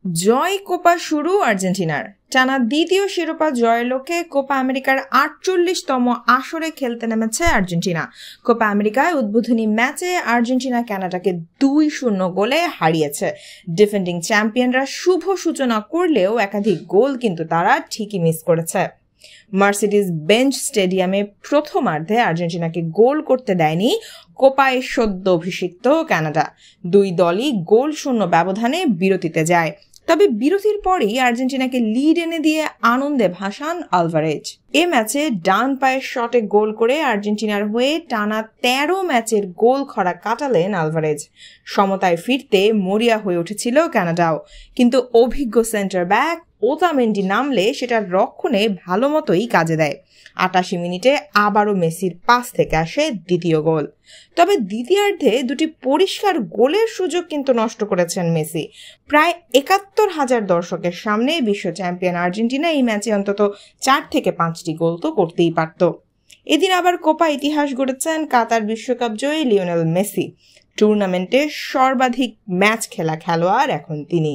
জয় Copa শুরু আর্জেন্টিনার। টানা দ্বিতীয় শিরোপা জয়ের লক্ষ্যে কোপা আমেরিকার ৪৮তম আসরে খেলতে নেমেছে আর্জেন্টিনা। কোপা আমেরিকায় উদ্বোধনী ম্যাচে আর্জেন্টিনা কানাডাকে ২-০ গোলে হারিয়েছে। ডিফেন্ডিং চ্যাম্পিয়নরা শুভ সূচনা করলেও একাধিক গোল কিন্তু তারা ঠিকই মিস করেছে। মার্সিডিজ বেঞ্চ স্টেডিয়ামে প্রথমার্ধে আর্জেন্টিনাকে গোল করতে দেয়নি কোপায় সদ্য অভিষিক্ত কানাডা। দুই দলই গোল শূন্য ব্যবধানে বিরতিতে যায়। তবে বিরতির পরেই আর্জেন্টিনাকে লিড এনে দিয়ে আনন্দে ভাসান আলভারেজ। এ ম্যাচে ডান পায়ের শটে গোল করে আর্জেন্টিনার হয়ে টানা ১৩ ম্যাচের গোল খরা কাটালেন আলভারেজ। সমতায় ফিরতে মরিয়া হয়ে উঠেছিল কানাডাও, কিন্তু অভিজ্ঞ সেন্টার ব্যাক ওতামেন্ডি নামলে সেটা রক্ষণে ভালো মতোই কাজে দেয়। ৮৮ মিনিটে আবারও মেসির পাস থেকে আসে দ্বিতীয় গোল। তবে দ্বিতীয়ার্ধে দুটি পরিষ্কার গোলের সুযোগ কিন্তু নষ্ট করেছেন মেসি। প্রায় ৭১,০০০ দর্শকের সামনে বিশ্ব চ্যাম্পিয়ন আর্জেন্টিনা এই ম্যাচে অন্তত ৪ থেকে ৫টি গোল তো করতেই পারত। এদিন আবার কোপা ইতিহাস গড়েছেন কাতার বিশ্বকাপ জয়ী লিওনেল মেসি। টুর্নামেন্টে সর্বাধিক ম্যাচ খেলা খেলোয়াড় এখন তিনি।